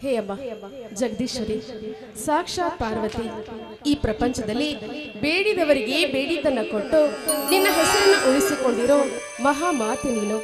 ಹೇ ಅಮ್ಮ ಜಗದೀಶ್ವರಿ, ಸಾಕ್ಷಾತ್ ಪಾರ್ವತಿ, ಈ ಪ್ರಪಂಚದಲ್ಲಿ ಬೇಡಿದವರಿಗೆ ಬೇಡಿದ್ದನ್ನು ಕೊಟ್ಟು ನಿನ್ನ ಹೆಸರನ್ನು ಉಳಿಸಿಕೊಂಡಿರೋ ಮಹಾಮಾತೆ ನೀನು.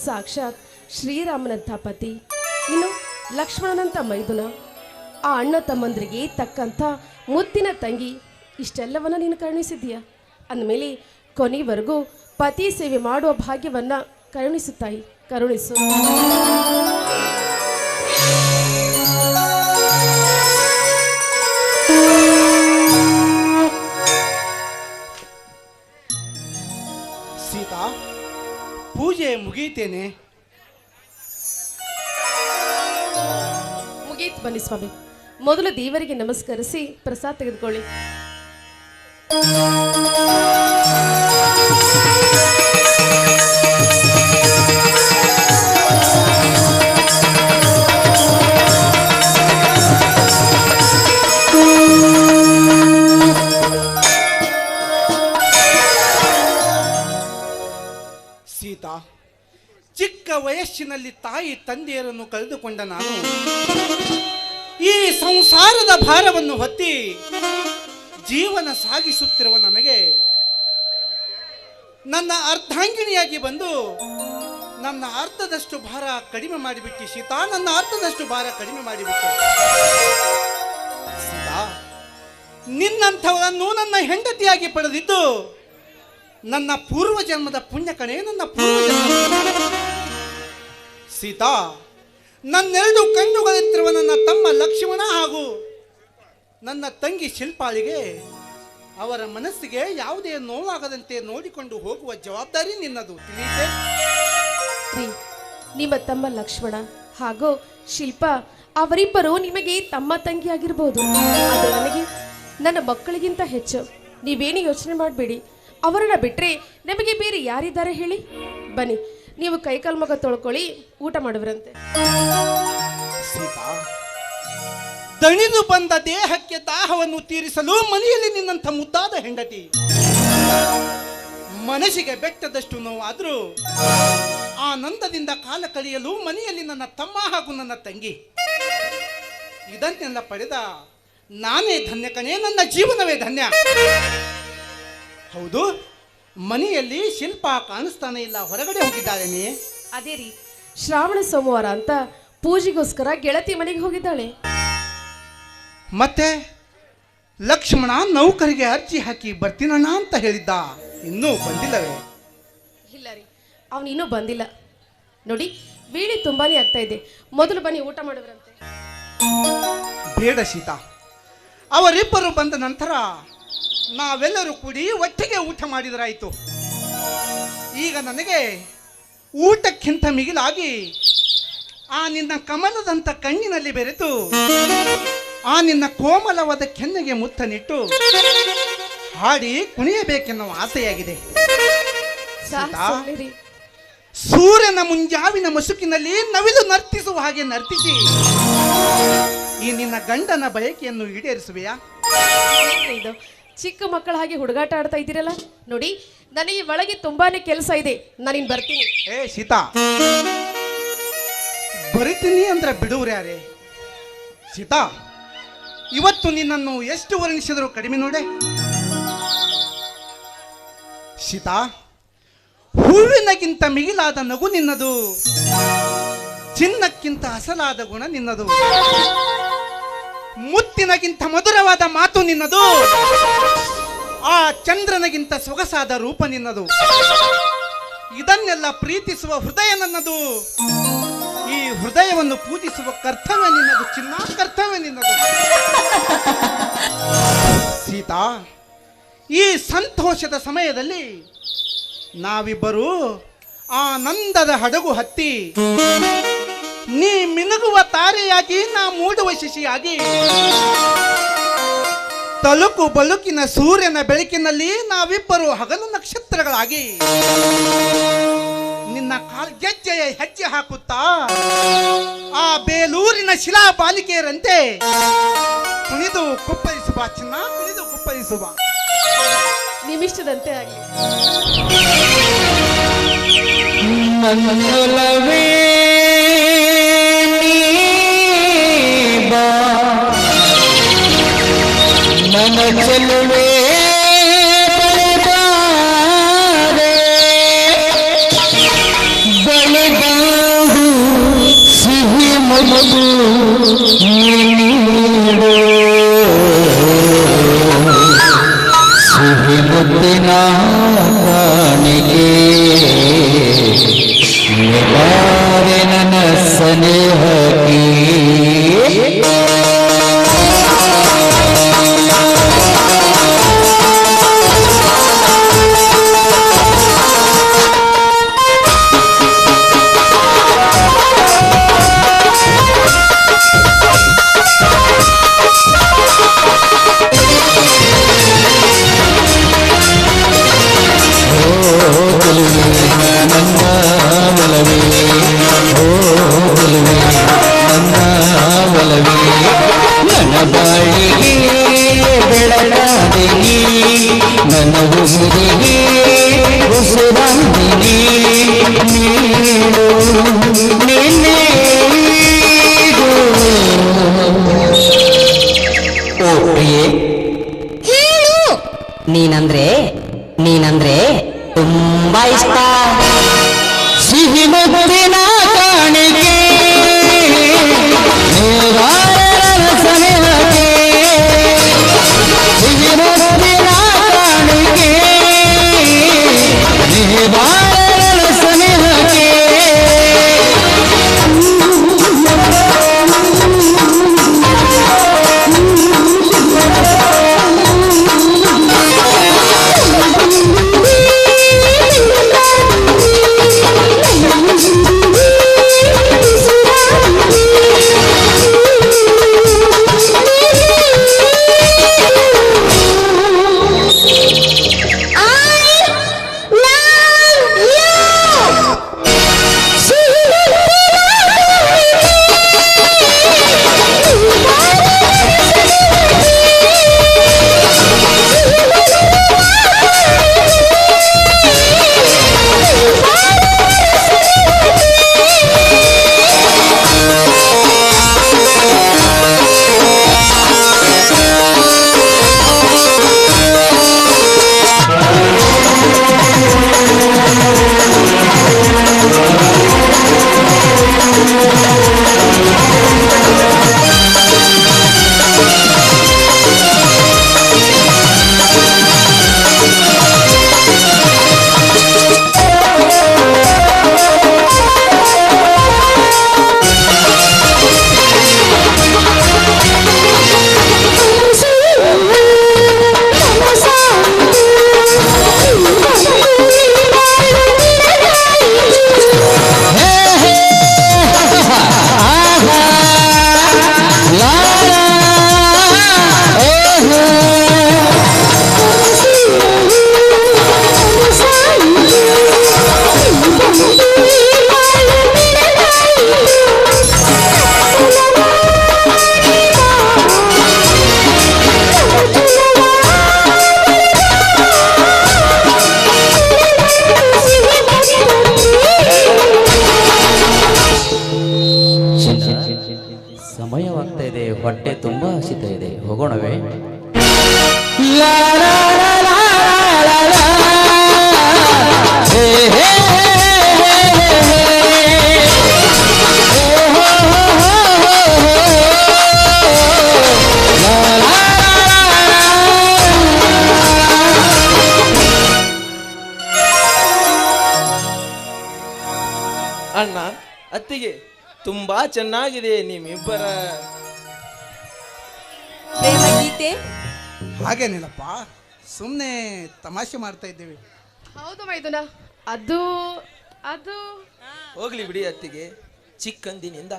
ಸಾಕ್ಷಾತ್ ಶ್ರೀರಾಮನಂಥ ಪತಿ, ಇನ್ನು ಲಕ್ಷ್ಮಣನಂಥ ಮೈದುನ, ಆ ಅಣ್ಣ ತಮ್ಮಂದ್ರಿಗೆ ತಕ್ಕಂಥ ಮುತ್ತಿನ ತಂಗಿ, ಇಷ್ಟೆಲ್ಲವನ್ನ ನೀನು ಕರುಣಿಸಿದ್ದೀಯ ಅಂದಮೇಲೆ ಕೊನೆವರೆಗೂ ಪತಿ ಸೇವೆ ಮಾಡುವ ಭಾಗ್ಯವನ್ನ ಕರುಣಿಸುತ್ತಾಯಿ, ಕರುಣಿಸು. ಸೀತಾ, ಪೂಜೆ ಮುಗಿಯುತ್ತೇನೆ. ಮುಗಿಯಿತು, ಬನ್ನಿ ಸ್ವಾಮಿ. ಮೊದಲು ದೇವರಿಗೆ ನಮಸ್ಕರಿಸಿ ಪ್ರಸಾದ ತೆಗೆದುಕೊಳ್ಳಿ. ಸೀತಾ, ಚಿಕ್ಕ ವಯಸ್ಸಿನಲ್ಲಿ ತಾಯಿ ತಂದೆಯರನ್ನು ಕಳೆದುಕೊಂಡ ನಾನು ಈ ಸಂಸಾರದ ಭಾರವನ್ನು ಹೊತ್ತಿ ಜೀವನ ಸಾಗಿಸುತ್ತಿರುವ ನನಗೆ ನನ್ನ ಅರ್ಧಾಂಗಿಣಿಯಾಗಿ ಬಂದು ನನ್ನ ಅರ್ಧದಷ್ಟು ಭಾರ ಕಡಿಮೆ ಮಾಡಿಬಿಟ್ಟು ಸೀತಾ, ನನ್ನ ಅರ್ಧದಷ್ಟು ಭಾರ ಕಡಿಮೆ ಮಾಡಿಬಿಟ್ಟು. ಸೀತಾ, ನಿನ್ನಂಥವರನ್ನು ನನ್ನ ಹೆಂಡತಿಯಾಗಿ ಪಡೆದಿದ್ದು ನನ್ನ ಪೂರ್ವ ಜನ್ಮದ ಪುಣ್ಯ ಕಣೆ, ನನ್ನ ಪೂರ್ವ ಜನ್ಮ. ಸೀತಾ, ನನ್ನೆರಡು ಕಣ್ಣುಗಳಿತ್ತಿರುವ ನನ್ನ ತಮ್ಮ ಲಕ್ಷ್ಮಣ ಹಾಗೂ ನನ್ನ ತಂಗಿ ಶಿಲ್ಪಾಳಿಗೆ ಅವರ ಮನಸ್ಸಿಗೆ ಯಾವುದೇ ನೋವಾಗದಂತೆ ನೋಡಿಕೊಂಡು ಹೋಗುವ ಜವಾಬ್ದಾರಿ ನಿನ್ನದು, ತಿಳಿಯಿತೆ? ನಿಮ್ಮ ತಮ್ಮ ಲಕ್ಷ್ಮಣ ಹಾಗೂ ಶಿಲ್ಪ ಅವರಿಬ್ಬರು ನಿಮಗೆ ತಮ್ಮ ತಂಗಿ ಆಗಿರ್ಬೋದು, ಆದರೆ ನನಗೆ ನನ್ನ ಮಕ್ಕಳಿಗಿಂತ ಹೆಚ್ಚು. ನೀವೇನು ಯೋಚನೆ ಮಾಡಬೇಡಿ, ಅವರನ್ನ ಬಿಟ್ಟರೆ ನಮಗೆ ಬೇರೆ ಯಾರಿದ್ದಾರೆ ಹೇಳಿ? ಬನ್ನಿ, ನೀವು ಕೈಕಾಲು ಮಗ ತೊಳ್ಕೊಳ್ಳಿ, ಊಟ ಮಾಡುವರಂತೆ. ಸೀತಾ, ದಣಿದು ಬಂದ ದೇಹಕ್ಕೆ ದಾಹವನ್ನು ತೀರಿಸಲು ಮನೆಯಲ್ಲಿ ನಿನ್ನಂಥ ಮುದ್ದಾದ ಹೆಂಡತಿ, ಮನಸ್ಸಿಗೆ ಬೆಟ್ಟದಷ್ಟು ನೋವಾದರೂ ಆನಂದದಿಂದ ಕಾಲ ಕಳೆಯಲು ಮನೆಯಲ್ಲಿ ನನ್ನ ತಮ್ಮ ಹಾಗೂ ನನ್ನ ತಂಗಿ, ಇದನ್ನೆಲ್ಲ ಪಡೆದ ನಾನೇ ಧನ್ಯ ಕಣೆ, ನನ್ನ ಜೀವನವೇ ಧನ್ಯ. ಹೌದು, ಮನೆಯಲ್ಲಿ ಶಿಲ್ಪ ಕಾಣಿಸ್ತಾನೆ ಇಲ್ಲ, ಹೊರಗಡೆ ಹೋಗಿದ್ದಾಳೆ. ನೀ ಅದೇ ರೀ, ಶ್ರಾವಣ ಸೋಮವಾರ ಅಂತ ಪೂಜೆಗೋಸ್ಕರ ಗೆಳತಿ ಮನೆಗೆ ಹೋಗಿದ್ದಾಳೆ. ಮತ್ತೆ ಲಕ್ಷ್ಮಣ ನೌಕರಿಗೆ ಅರ್ಜಿ ಹಾಕಿ ಬರ್ತೀನಣ್ಣ ಅಂತ ಹೇಳಿದ್ದ, ಇನ್ನೂ ಬಂದಿಲ್ಲವೇ? ಇಲ್ಲ ರೀ, ಅವನಿನ್ನೂ ಬಂದಿಲ್ಲ. ನೋಡಿ, ವೇಳೆ ತುಂಬಾನೇ ಆಗ್ತಾ ಇದೆ, ಮೊದಲು ಬನ್ನಿ ಊಟ ಮಾಡುವರಂತೆ. ಬೇಡ ಸೀತಾ, ಅವರಿಬ್ಬರು ಬಂದ ನಂತರ ನಾವೆಲ್ಲರೂ ಕೂಡಿ ಒಟ್ಟಿಗೆ ಊಟ ಮಾಡಿದರಾಯಿತು. ಈಗ ನನಗೆ ಊಟಕ್ಕಿಂತ ಮಿಗಿಲಾಗಿ ಆ ನಿನ್ನ ಕಮಲದಂಥ ಕಣ್ಣಿನಲ್ಲಿ ಬೆರೆತು ಆ ನಿನ್ನ ಕೋಮಲವಾದ ಕೆನ್ನೆಗೆ ಮುತ್ತನಿಟ್ಟು ಹಾಡಿ ಕುಣಿಯಬೇಕೆನ್ನುವ ಆಸೆಯಾಗಿದೆ. ಸೂರ್ಯನ ಮುಂಜಾವಿನ ಮುಸುಕಿನಲ್ಲಿ ನವಿಲು ನರ್ತಿಸುವ ಹಾಗೆ ನರ್ತಿಸಿ ಈ ನಿನ್ನ ಗಂಡನ ಬಯಕೆಯನ್ನು ಈಡೇರಿಸುವೆಯಾ? ಇದು ಚಿಕ್ಕ ಮಕ್ಕಳ ಹಾಗೆ ಹುಡುಗಾಟ ಆಡ್ತಾ ಇದ್ದೀರಲ್ಲ. ನೋಡಿ, ನನಗೆ ಒಳಗೆ ತುಂಬಾನೇ ಕೆಲಸ ಇದೆ, ನಾನಿನ್ ಬರ್ತೀನಿ. ಏ ಸೀತಾ, ಬರಿತೀನಿ ಅಂದ್ರೆ ಬಿಡುವ್ರು ಯಾರೇ? ಸೀತಾ, ಇವತ್ತು ನಿನ್ನನ್ನು ಎಷ್ಟು ವರ್ಣಿಸಿದ್ರು ಕಡಿಮೆ ನೋಡೆ. ಸೀತಾ, ಹೂವಿನಗಿಂತ ಮಿಗಿಲಾದ ನಗು ನಿನ್ನದು, ಚಿನ್ನಕ್ಕಿಂತ ಅಸಲಾದ ಗುಣ ನಿನ್ನದು, ಮುತ್ತಿನಗಿಂತ ಮಧುರವಾದ ಮಾತು ನಿನ್ನದು, ಆ ಚಂದ್ರನಗಿಂತ ಸೊಗಸಾದ ರೂಪ ನಿನ್ನದು. ಇದನ್ನೆಲ್ಲ ಪ್ರೀತಿಸುವ ಹೃದಯ ನನ್ನದು, ಈ ಹೃದಯವನ್ನು ಪೂಜಿಸುವ ಕರ್ತವ್ಯ ನಿನ್ನದು, ಚಿನ್ನ ಕರ್ತವ್ಯ ನಿನ್ನದು. ಸೀತಾ, ಈ ಸಂತೋಷದ ಸಮಯದಲ್ಲಿ ನಾವಿಬ್ಬರು ಆನಂದದ ಹಡಗು ಹತ್ತಿ ನೀ ಮಿನುಗುವ ತಾರೆಯಾಗಿ, ನಾ ಮೂಡುವ ಶಿಶಿಯಾಗಿ, ತಳುಕು ಬಳುಕಿನ ಸೂರ್ಯನ ಬೆಳಕಿನಲ್ಲಿ ನಾವಿಬ್ಬರು ಹಗಲು ನಕ್ಷತ್ರಗಳಾಗಿ ನಿನ್ನ ಗೆಜ್ಜೆಯ ಹೆಜ್ಜೆ ಹಾಕುತ್ತಾ ಆ ಬೇಲೂರಿನ ಶಿಲಾ ಬಾಲಿಕೆಯರಂತೆ ಕುಣಿದು ಕುಪ್ಪಳಿಸುವ ಚಿನ್ನ, ಕುಣಿದು ಕುಪ್ಪಳಿಸುವ. ನಿಮಿಷದಂತೆ ಆಗಲಿ. ಮಂಗಲವೇ ಚೆಲುವೆ ಬಳಿಬಾರು ಸಿಹಿ ಮಗು ನೀಡು ಸಿಹಿ ಮುದ್ದಿನ ಕಾಣಿಕೆ ನಿವಾರೆ ನನ್ನ ಸನೇಹಕ್ಕೆ ನನ್ನ ಬಾಳಿಗೆ ಬೆಳಗಾದಿನಿ ನನ್ನ ಉಸಿರಿಗೆ ಉಸಿರಾದಿನಿ ನೀಡು ನೀಡು ಓ ಪ್ರಿಯೆ ಹೇಳು. ನೀನಂದ್ರೆ ತುಂಬಾ ಇಷ್ಟ. ಸಿಹಿ ಮುದ್ದಿನ ಕಾಣಿಕೆ ನೇವಾರರ ಸನಿಹಕ್ಕೆ ಸಿಹಿ ಮುದ್ದಿನ ಕಾಣಿಕೆ ನೇವಾರರ ಸನಿಹಕ್ಕೆ ಸಮಯವಾಗ್ತಾ ಇದೆ, ಹೊಟ್ಟೆ ತುಂಬಾ ಹಸಿತಾ ಇದೆ, ಹೋಗೋಣವೇ? ಲಾ ಲಾ ಲಾ ಲಾ ಲಾ ಲಾ. ಹೇ ಹೇ ಹೇ ಹೇ ಹೇ. ಓ ಹೋ ಹೋ ಹೋ ಹೋ. ಲಾ ಲಾ ಲಾ ಲಾ ಲಾ. ಅಣ್ಣ, ಅತ್ತಿಗೆ ತುಂಬಾ ಚೆನ್ನಾಗಿದೆ ನಿಮ್ಮಿಬ್ಬರ ಪ್ರೇಮ ಗೀತೆ. ಹಾಗೇನಿಲ್ಲಪ್ಪ, ಸುಮ್ಮನೆ ತಮಾಷೆ ಮಾಡ್ತಾ ಇದ್ದೇವೆ. ಹೌದು ಮೈದುನ, ಅದು ಅದು ಹೋಗ್ಲಿ ಬಿಡಿ ಅತ್ತಿಗೆ. ಚಿಕ್ಕಂದಿನಿಂದ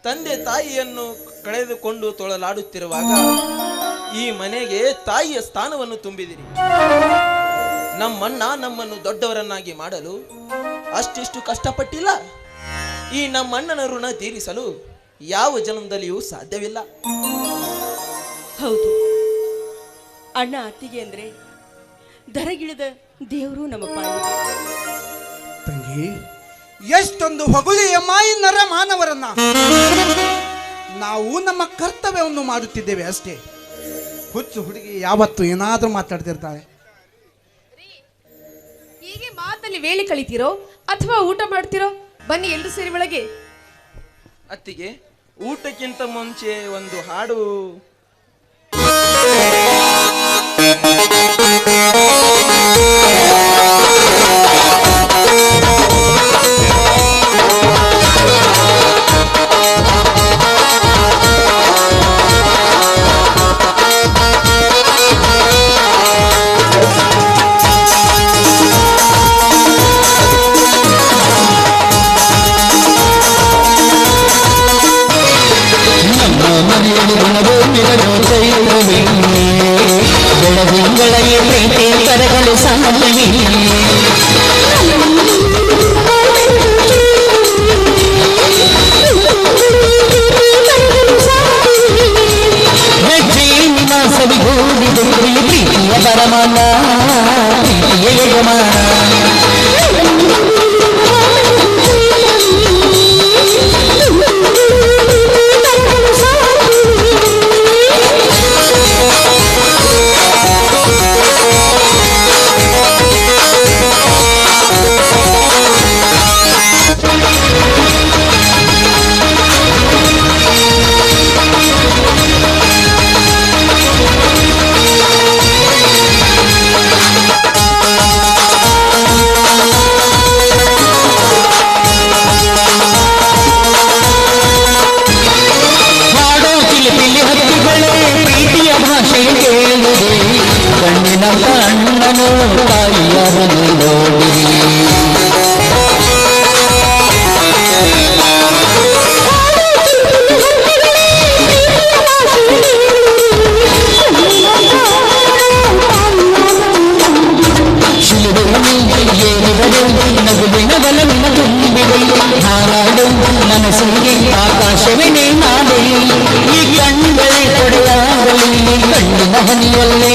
ತಂದೆ ತಾಯಿಯನ್ನು ಕಳೆದುಕೊಂಡು ತೊಳಲಾಡುತ್ತಿರುವಾಗ ಈ ಮನೆಗೆ ತಾಯಿಯ ಸ್ಥಾನವನ್ನು ತುಂಬಿದಿರಿ. ನಮ್ಮಣ್ಣ ನಮ್ಮನ್ನು ದೊಡ್ಡವರನ್ನಾಗಿ ಮಾಡಲು ಅಷ್ಟಿಷ್ಟು ಕಷ್ಟಪಟ್ಟಿಲ್ಲ. ಈ ನಮ್ಮಣ್ಣನ ಋಣ ತೀರಿಸಲು ಯಾವ ಜನ್ಮದಲ್ಲಿಯೂ ಸಾಧ್ಯವಿಲ್ಲ. ಹೌದು, ಅಣ್ಣ ಅತ್ತಿಗೆ ಅಂದ್ರೆ ದರಗಿಳಿದ ದೇವರು ನಮ್ಮ ಪಾಲಿಗೆ. ತಂಗಿ, ಎಷ್ಟೊಂದು ಹೊಗಳೆಯಮ್ಮ ಈ ನರ ಮಾನವರನ್ನ. ನಾವು ನಮ್ಮ ಕರ್ತವ್ಯವನ್ನು ಮಾಡುತ್ತಿದ್ದೇವೆ ಅಷ್ಟೇ. ಹುಚ್ಚು ಹುಡುಗಿ ಯಾವತ್ತು ಏನಾದರೂ ಮಾತಾಡ್ತಿರ್ತಾಳೆ. ಹೀಗೆ ಮಾತಲ್ಲಿ ವೇಳೆ ಕಳಿತೀರೋ ಅಥವಾ ಊಟ ಮಾಡ್ತಿರೋ? ಬನ್ನಿ ಎಲ್ಲರೂ ಸೇರಿ ಒಳಗೆ. ಅತ್ತಿಗೆ, ಊಟಕ್ಕಿಂತ ಮುಂಚೆ ಒಂದು ಹಾಡು. ಬೆಳದಿಂಗಳಲ್ಲಿ ಪ್ರೀತಿ ಕರಗಲು ಸಾಧ್ಯವಿಲ್ಲ. ಹೆಜ್ಜೆಯಿನ ಸವಿಗೂಡಿದು ಪ್ರೀತಿಯ ಪರಮಾನ, ಪ್ರೀತಿಯ ಯಜಮಾನ. ಅಣ್ಣನು ತಾಯಿಯರನ್ನು ನೋಡಿರಿ. ನಗುವಿನ ಬಲವಿನ ತುಂಬಿದೆ ಹಾರಾಡು ಮನಸ್ಸಿಗೆ ಆಕಾಶವೇ ನಾಡೆ. ಈ ಕಣ್ಗಳೇ ಕೊಡೆಯಾಗಲಿ ಕಣ್ಣಿನ ಹನಿಯಲ್ಲೇ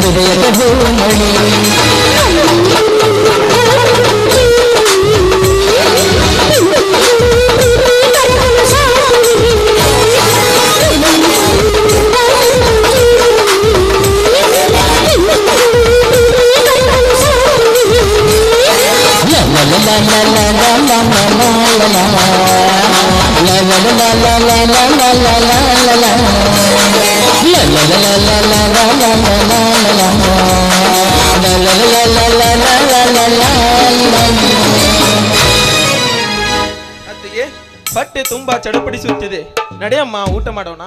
ಹೃದಯದ ಹೂಮಳಿ. ಅತ್ತಿಗೆ, ಹೊಟ್ಟೆ ತುಂಬಾ ಚಡಪಡಿಸುತ್ತಿದೆ. ನಡೆಯಮ್ಮ, ಊಟ ಮಾಡೋಣ.